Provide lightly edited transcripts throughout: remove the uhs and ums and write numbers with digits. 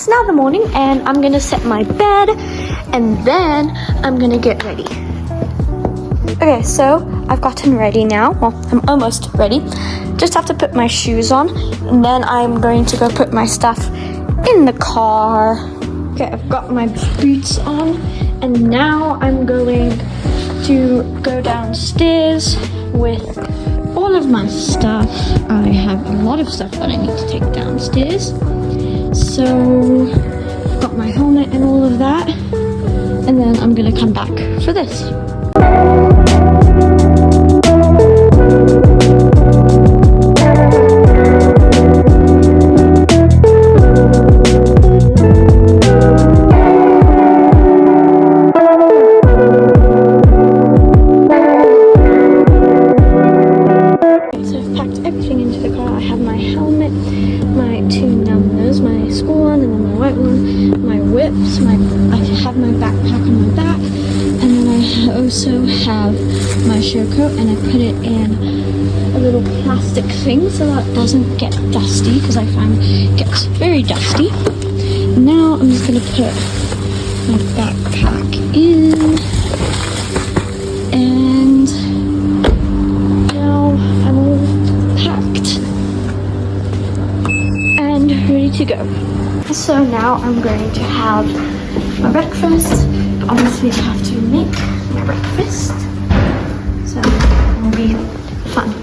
it's now the morning and I'm gonna set my bed and then I'm gonna get ready. Okay, so I've gotten ready now. Well, I'm almost ready. Just have to put my shoes on and then I'm going to go put my stuff in the car. Okay, I've got my boots on and now I'm going to go downstairs with all of my stuff. I have a lot of stuff that I need to take downstairs. So, I've got my helmet and all of that. And then I'm gonna come back for this. Also have my show coat and I put it in a little plastic thing so that it doesn't get dusty because I find it gets very dusty. Now I'm just going to put my backpack in and now I'm all packed and ready to go. So now I'm going to have my breakfast. Obviously I have to make my breakfast, so it will be fun.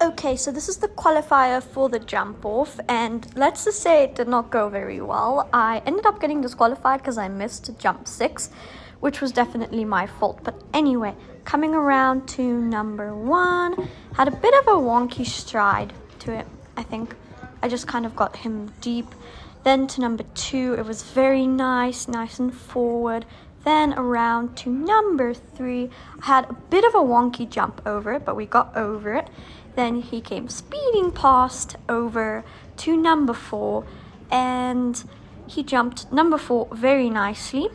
Okay, so this is the qualifier for the jump off, and let's just say it did not go very well. I ended up getting disqualified because I missed jump 6, which was definitely my fault. But anyway, coming around to number 1, had a bit of a wonky stride to it, I think. I just kind of got him deep. Then to number 2, it was very nice and forward. Then around to number 3, I had a bit of a wonky jump over it, but we got over it. Then he came speeding past over to number 4 and he jumped number 4 very nicely.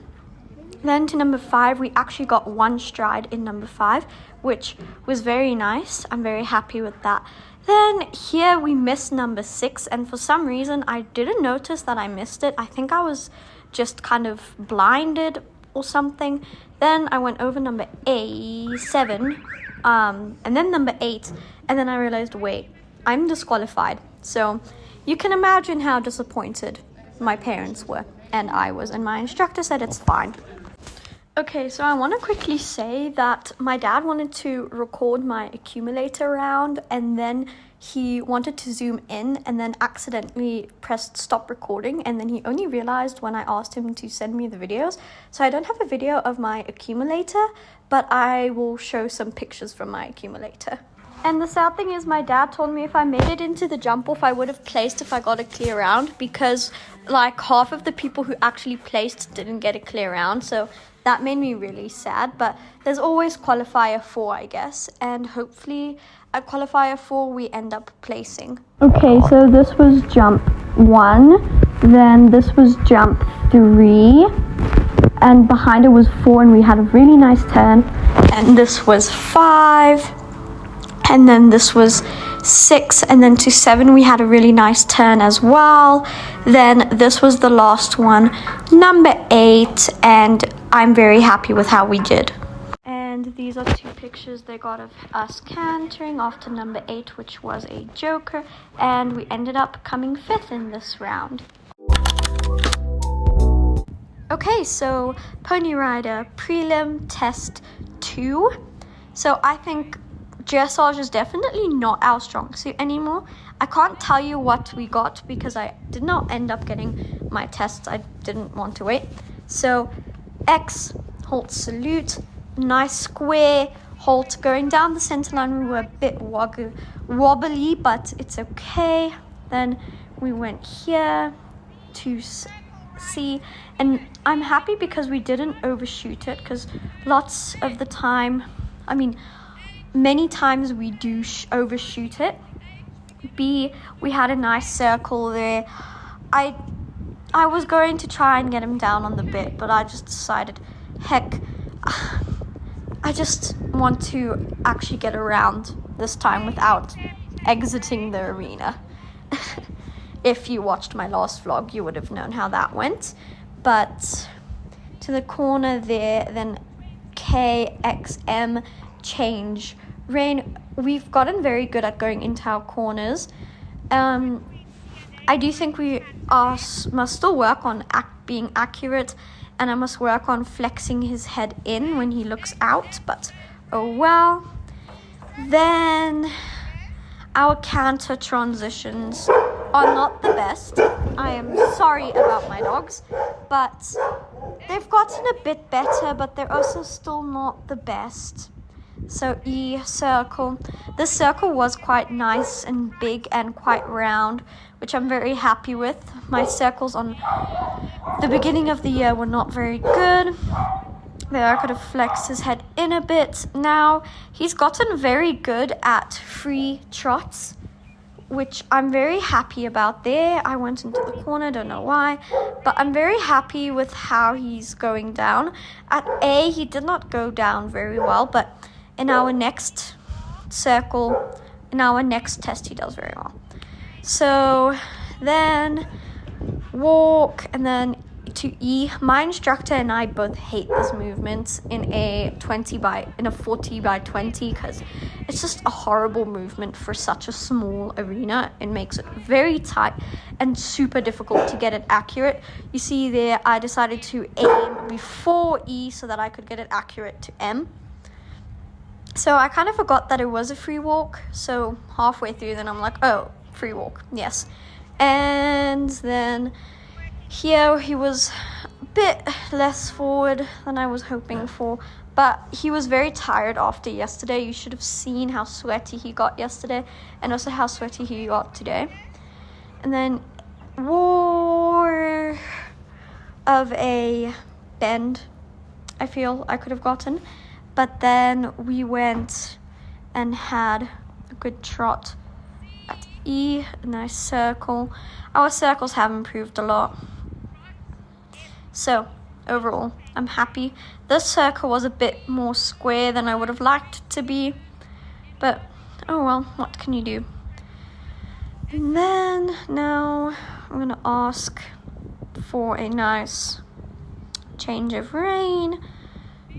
Then to number 5, we actually got one stride in number 5, which was very nice. I'm very happy with that. Then here we missed number 6, and for some reason I didn't notice that I missed it. I think I was just kind of blinded or something. Then I went over number 7 and then number 8, and then I realized, wait, I'm disqualified. So you can imagine how disappointed my parents were and I was, and my instructor said it's fine. Okay, so I want to quickly say that my dad wanted to record my accumulator round, and then he wanted to zoom in and then accidentally pressed stop recording, and then he only realized when I asked him to send me the videos. So I don't have a video of my accumulator, but I will show some pictures from my accumulator. And the sad thing is my dad told me if I made it into the jump off, I would have placed if I got a clear round, because like half of the people who actually placed didn't get a clear round. So that made me really sad, but there's always qualifier 4, I guess, and hopefully at qualifier 4 we end up placing. Okay, so this was jump 1, then this was jump 3, and behind it was 4, and we had a really nice turn, and this was 5, and then this was 6, and then to 7 we had a really nice turn as well. Then this was the last one, number 8, and I'm very happy with how we did. And these are 2 pictures they got of us cantering after number 8, which was a joker, and we ended up coming 5th in this round. Okay, so Pony Rider Prelim Test 2. So I think dressage is definitely not our strong suit anymore. I can't tell you what we got because I did not end up getting my tests. I didn't want to wait. So X, halt salute, nice square, halt. Going down the center line, we were a bit wobbly, but it's okay. Then we went here to see, and I'm happy because we didn't overshoot it, because lots of the time, I mean, many times we do overshoot it. B, we had a nice circle there. I was going to try and get him down on the bit, but I just decided, heck, I just want to actually get around this time without exiting the arena. If you watched my last vlog, you would have known how that went. But to the corner there, then KXM, change, rain. We've gotten very good at going into our corners. I do think we must still work on being accurate, and I must work on flexing his head in when he looks out, but oh well. Then our canter transitions are not the best. I am sorry about my dogs, but they've gotten a bit better, but they're also still not the best. So E, circle. This circle was quite nice and big and quite round, which I'm very happy with. My circles on the beginning of the year were not very good. There I could have flexed his head in a bit. Now he's gotten very good at free trots, which I'm very happy about there. I went into the corner, don't know why, but I'm very happy with how he's going down. At A, he did not go down very well, but in our next circle, in our next test, he does very well. So then walk, and then to E. My instructor and I both hate this movement in a 40 by 20, because it's just a horrible movement for such a small arena. It makes it very tight and super difficult to get it accurate. You see there, I decided to aim before E so that I could get it accurate to M. So I kind of forgot that it was a free walk. So halfway through, then I'm like, oh, free walk, yes. And then here he was a bit less forward than I was hoping for, but he was very tired after yesterday. You should have seen how sweaty he got yesterday, and also how sweaty he got today. And then more of a bend, I feel I could have gotten. But then we went and had a good trot at E, a nice circle. Our circles have improved a lot. So overall, I'm happy. This circle was a bit more square than I would have liked it to be, but oh well, what can you do? And then now I'm gonna ask for a nice change of rein.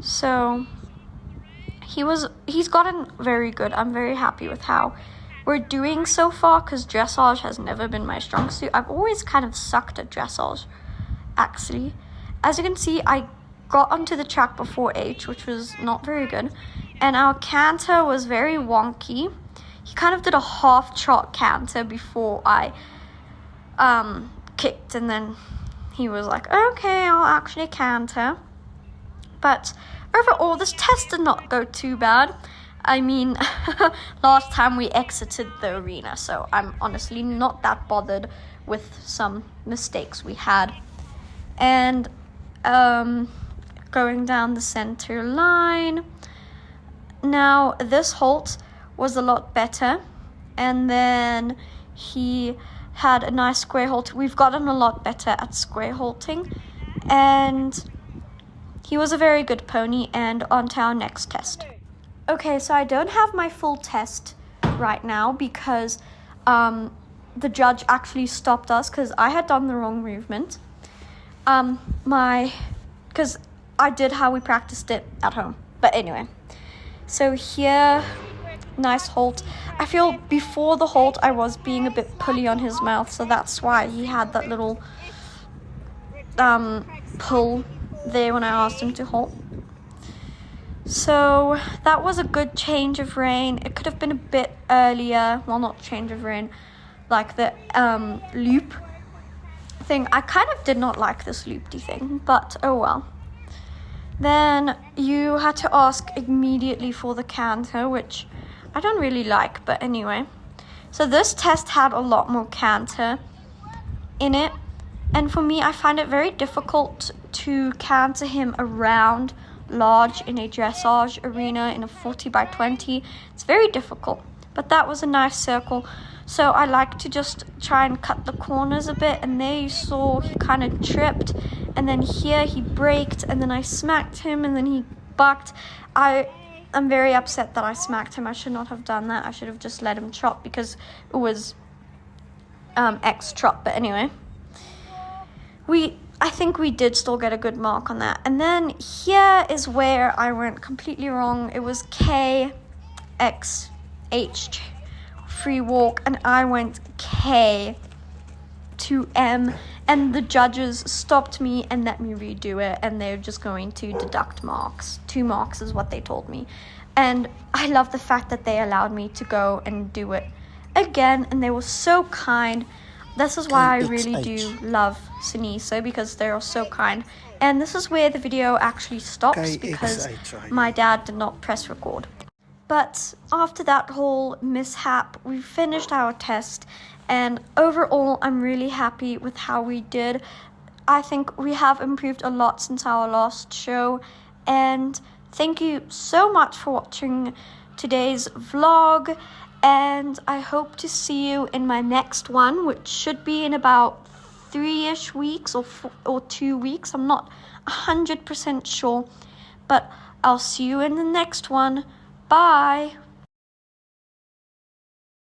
So he's gotten very good. I'm very happy with how we're doing so far, because dressage has never been my strong suit. I've always kind of sucked at dressage, actually. As you can see, I got onto the track before H, which was not very good, and our canter was very wonky. He kind of did a half trot canter before I kicked, and then he was like, okay, I'll actually canter. But overall, this test did not go too bad. I mean, last time we exited the arena, so I'm honestly not that bothered with some mistakes we had. And going down the center line. Now, this halt was a lot better. And then he had a nice square halt. We've gotten a lot better at square halting. And he was a very good pony, and on to our next test. Okay, so I don't have my full test right now because the judge actually stopped us because I had done the wrong movement. Because I did how we practiced it at home. But anyway, so here, nice halt. I feel before the halt I was being a bit pulley on his mouth, so that's why he had that little pull there when I asked him to halt. So that was a good change of rein. It could have been a bit earlier. Well, not change of rein, like the loop thing. I kind of did not like this loopy thing, but oh well. Then you had to ask immediately for the canter, which I don't really like, but anyway. So this test had a lot more canter, in it. And for me, I find it very difficult to canter him around large in a dressage arena in a 40 by 20. It's very difficult, but that was a nice circle. So I like to just try and cut the corners a bit, and there you saw he kind of tripped, and then here he braked, and then I smacked him, and then he bucked. I'm very upset that I smacked him. I should not have done that. I should have just let him trot because it was X trot. But anyway, I think we did still get a good mark on that. And then here is where I went completely wrong. It was K, X, H, free walk, and I went K to M, and the judges stopped me and let me redo it, and they're just going to deduct marks. 2 marks is what they told me. And I love the fact that they allowed me to go and do it again, and they were so kind. This is why I really do love SANESA, because they are so kind. And this is where the video actually stops because my dad did not press record. But after that whole mishap, we finished our test, and overall, I'm really happy with how we did. I think we have improved a lot since our last show, and thank you so much for watching today's vlog, and I hope to see you in my next one, which should be in about 3-ish weeks or 2 weeks. I'm not 100% sure, but I'll see you in the next one. Bye.